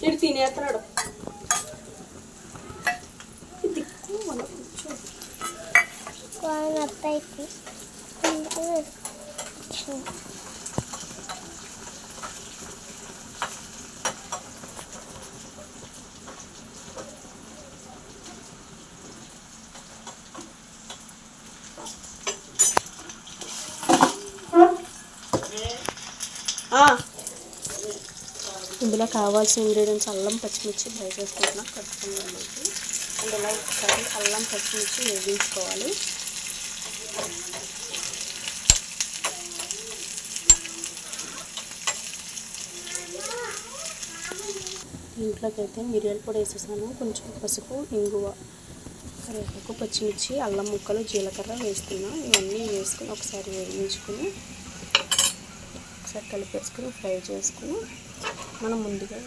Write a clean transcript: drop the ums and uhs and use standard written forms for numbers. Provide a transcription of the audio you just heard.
ఇటు తినేస్తున్నాడు. ఇందులో కావాల్సిన ఇంగ్రీడియంట్స్ అల్లం పచ్చిమిర్చి ఫ్రై చేసుకుంటున్నా కట్టుకున్నాను. అందులో ఒకసారి అల్లం పచ్చిమిర్చి వేగించుకోవాలి. ఇంట్లోకి అయితే మిరియాల పొడి వేసేసాను, కొంచెం పసుపు, ఇంగువ, కరివేపాకు, పచ్చిమిర్చి, అల్లం ముక్కలు, జీలకర్ర వేస్తున్నా. ఇవన్నీ వేసుకుని ఒకసారి వేయించుకుని ఒకసారి కలిపేసుకుని ఫ్రై చేసుకుని మనం ముందుగా